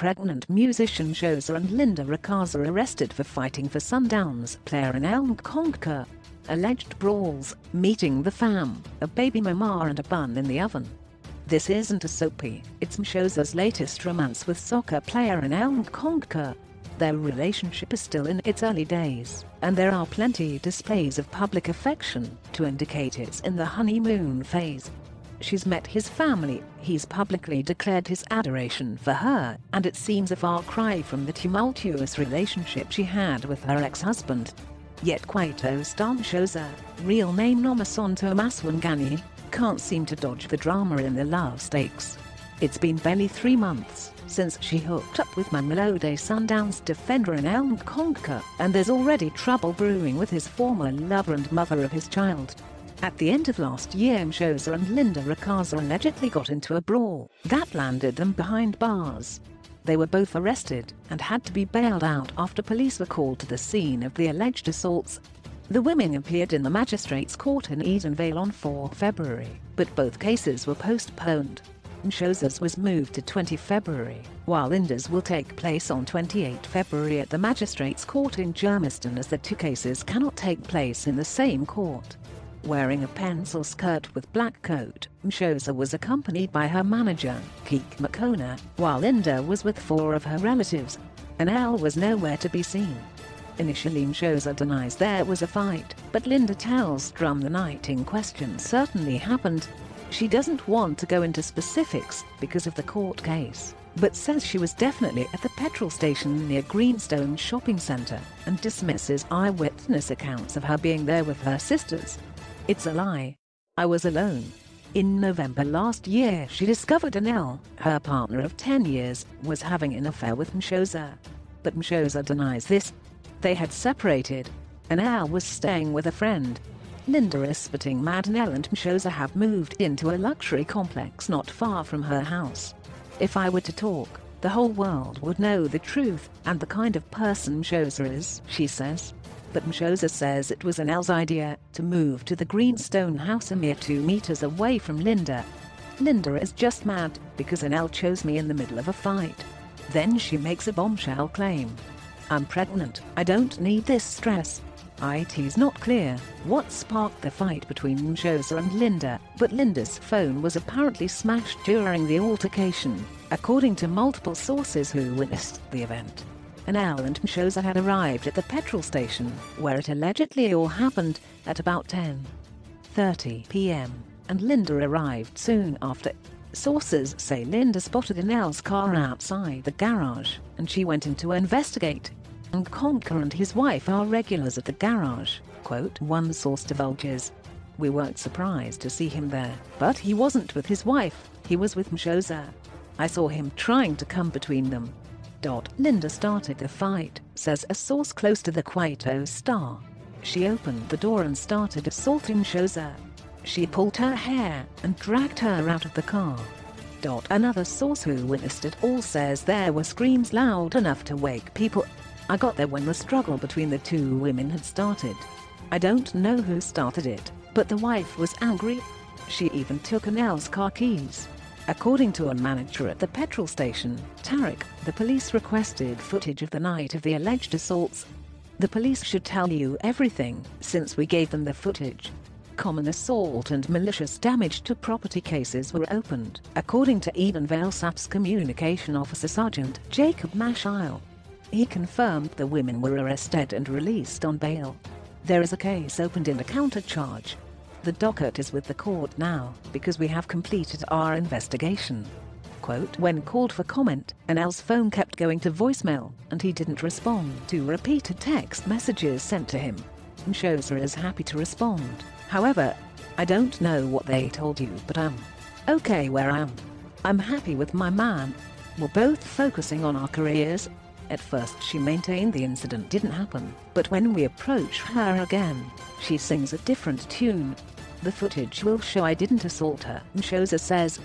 pregnant musician Mshoza and Linda Racaza arrested for fighting for Sundowns player Anele Ngcongca. Alleged brawls, meeting the fam, a baby mama and a bun in the oven. This isn't a soapie, it's Mshoza's latest romance with soccer player Anele Ngcongca. Their relationship is still in its early days, and there are plenty displays of public affection to indicate it's in the honeymoon phase. She's met his family, he's publicly declared his adoration for her, and it seems a far cry from the tumultuous relationship she had with her ex-husband. Yet Kwaito star Mshoza, real name Nomasonto Maswangani, can't seem to dodge the drama in the love stakes. It's been barely 3 months since she hooked up with Mamelodi Sundowns defender Anele Ngcongca, and there's already trouble brewing with his former lover and mother of his child. At the end of last year, Mshoza and Linda Racaza allegedly got into a brawl that landed them behind bars. They were both arrested and had to be bailed out after police were called to the scene of the alleged assaults. The women appeared in the magistrates' court in Edenvale on 4 February, but both cases were postponed. Mshoza's was moved to 20 February, while Linda's will take place on 28 February at the magistrates' court in Germiston, as the two cases cannot take place in the same court. Wearing a pencil skirt with black coat, Mshoza was accompanied by her manager, Anele Ngcongca, while Linda was with 4 of her relatives. Anele was nowhere to be seen. Initially, Mshoza denies there was a fight, but Linda tells Drum the night in question certainly happened. She doesn't want to go into specifics because of the court case, but says she was definitely at the petrol station near Greenstone Shopping Centre and dismisses eyewitness accounts of her being there with her sisters. It's a lie. I was alone. In November last year, she discovered Anele, her partner of 10 years, was having an affair with Mshoza. But Mshoza denies this. They had separated. Anele was staying with a friend. Linda is spitting mad. Anele and Mshoza have moved into a luxury complex not far from her house. If I were to talk, the whole world would know the truth and the kind of person Mshoza is, she says. But Mshoza says it was Anele's idea to move to the Greenstone house a mere 2 meters away from Linda. Linda is just mad because Anele chose me in the middle of a fight. Then she makes a bombshell claim. I'm pregnant, I don't need this stress. It's not clear what sparked the fight between Mshoza and Linda, but Linda's phone was apparently smashed during the altercation, according to multiple sources who witnessed the event. Anele and Mshoza had arrived at the petrol station, where it allegedly all happened, at about 10:30 p.m, and Linda arrived soon after. Sources say Linda spotted Anele's car outside the garage, and she went in to investigate. Ngcongca and his wife are regulars at the garage, quote, one source divulges. We weren't surprised to see him there, but he wasn't with his wife, he was with Mshoza. I saw him trying to come between them. Linda started the fight, says a source close to the Kwaito star. She opened the door and started assaulting Mshoza. She pulled her hair and dragged her out of the car. Another source who witnessed it all says there were screams loud enough to wake people. I got there when the struggle between the two women had started. I don't know who started it, but the wife was angry. She even took Anele's car keys. According to a manager at the petrol station, Tarek, the police requested footage of the night of the alleged assaults. The police should tell you everything, since we gave them the footage. Common assault and malicious damage to property cases were opened, according to Edenvale SAP's communication officer Sergeant Jacob Mashile. He confirmed the women were arrested and released on bail. There is a case opened in a counter-charge. The docket is with the court now, because we have completed our investigation. Quote, when called for comment, Anele's phone kept going to voicemail, and he didn't respond to repeated text messages sent to him. Mshoza is happy to respond. However, I don't know what they told you, but I'm okay where I am. I'm happy with my man. We're both focusing on our careers. At first she maintained the incident didn't happen, but when we approach her again, she sings a different tune. The footage will show I didn't assault her, Mshoza says.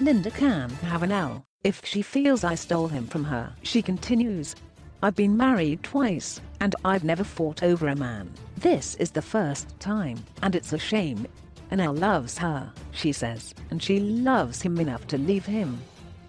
Linda can have Anele if she feels I stole him from her, she continues. I've been married twice, and I've never fought over a man. This is the first time, and it's a shame. Anele loves her, she says, and she loves him enough to leave him.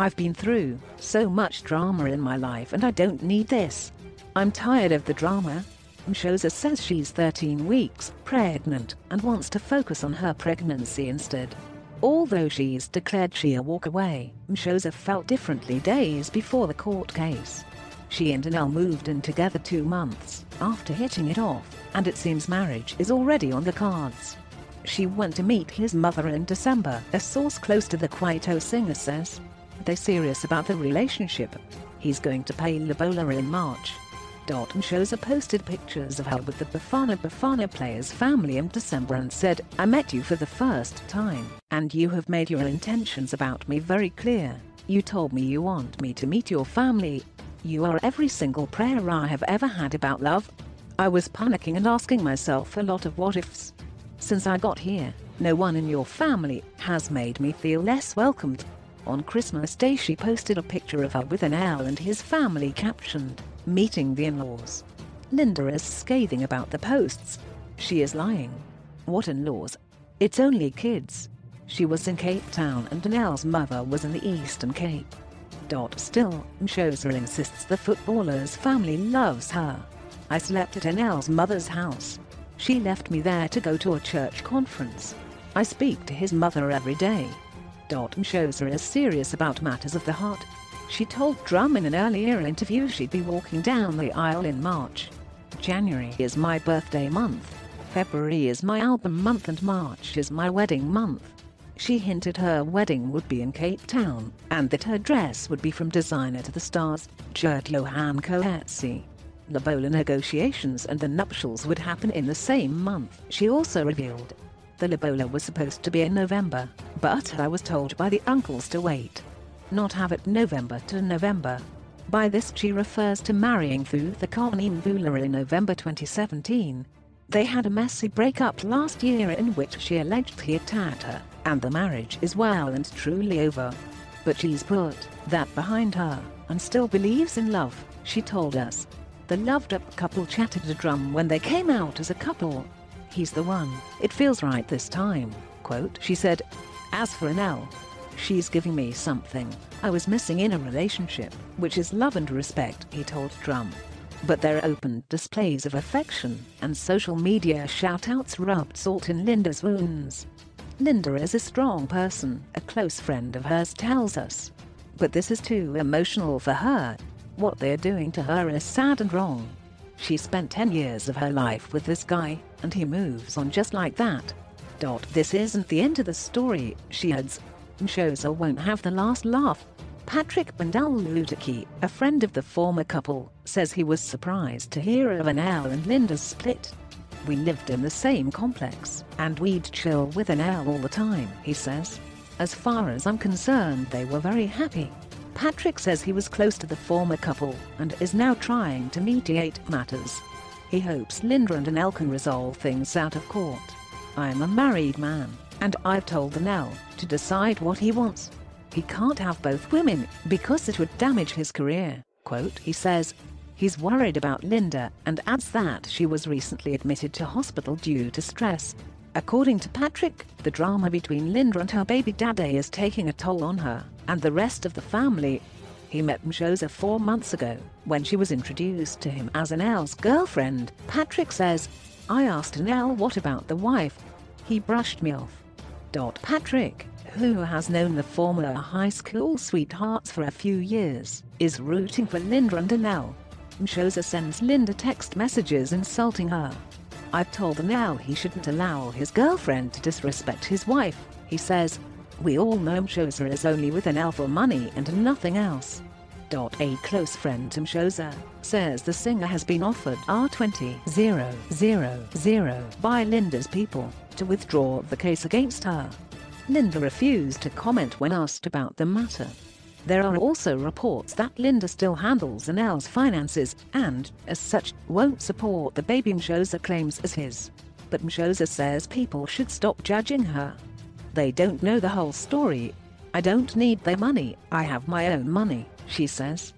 I've been through so much drama in my life and I don't need this. I'm tired of the drama. Mshoza says she's 13 weeks pregnant and wants to focus on her pregnancy instead. Although she's declared she'll walk away, Mshoza felt differently days before the court case. She and Anele moved in together 2 months after hitting it off, and it seems marriage is already on the cards. She went to meet his mother in December, a source close to the Kwaito singer says. They're serious about the relationship. He's going to pay Lobola in March. Mshoza posted pictures of her with the Bafana player's family in December and said, I met you for the first time, and you have made your intentions about me very clear. You told me you want me to meet your family. You are every single prayer I have ever had about love. I was panicking and asking myself a lot of what ifs. Since I got here, no one in your family has made me feel less welcomed. On Christmas Day she posted a picture of her with Anele and his family captioned, meeting the in-laws. Linda is scathing about the posts. She is lying. What in-laws? It's only kids. She was in Cape Town and Anele's mother was in the Eastern Cape. Still, Mshoza insists the footballer's family loves her. I slept at Anele's mother's house. She left me there to go to a church conference. I speak to his mother every day. Mshoza is serious about matters of the heart. She told Drum in an earlier interview she'd be walking down the aisle in March. January is my birthday month, February is my album month and March is my wedding month. She hinted her wedding would be in Cape Town, and that her dress would be from designer to the stars, Johan Coetzee. Lobola negotiations and the nuptials would happen in the same month, she also revealed. The Lobola was supposed to be in November, but I was told by the uncles to wait. Not have it November to November. By this she refers to marrying through the Kanimvula in November 2017. They had a messy breakup last year in which she alleged he attacked her, and the marriage is well and truly over. But she's put that behind her, and still believes in love, she told us. The loved-up couple chatted to Drum when they came out as a couple. He's the one, it feels right this time, quote, she said. As for Anele, she's giving me something I was missing in a relationship, which is love and respect, he told Drum. But their open displays of affection and social media shout-outs rubbed salt in Linda's wounds. Linda is a strong person, a close friend of hers tells us. But this is too emotional for her. What they're doing to her is sad and wrong. She spent 10 years of her life with this guy, and he moves on just like that. This isn't the end of the story, she adds. Mshoza won't have the last laugh. Patrick Bandal-Ludaki, a friend of the former couple, says he was surprised to hear of Anele and Linda's split. We lived in the same complex, and we'd chill with Anele all the time, he says. As far as I'm concerned, they were very happy. Patrick says he was close to the former couple and is now trying to mediate matters. He hopes Linda and Anele can resolve things out of court. I'm a married man, and I've told Anele to decide what he wants. He can't have both women because it would damage his career, quote, he says. He's worried about Linda and adds that she was recently admitted to hospital due to stress. According to Patrick, the drama between Linda and her baby daddy is taking a toll on her and the rest of the family. He met Mshoza 4 months ago when she was introduced to him as Anele's girlfriend. Patrick says, I asked Anele what about the wife. He brushed me off. Patrick, who has known the former high school sweethearts for a few years, is rooting for Linda and Anele. Mshoza sends Linda text messages insulting her. I've told Anele he shouldn't allow his girlfriend to disrespect his wife, he says. We all know Mshoza is only with Anele for money and nothing else. A close friend to Mshoza says the singer has been offered R20,000 by Linda's people to withdraw the case against her. Linda refused to comment when asked about the matter. There are also reports that Linda still handles Anele's finances and, as such, won't support the baby Mshoza claims as his. But Mshoza says people should stop judging her. They don't know the whole story. I don't need their money, I have my own money, she says.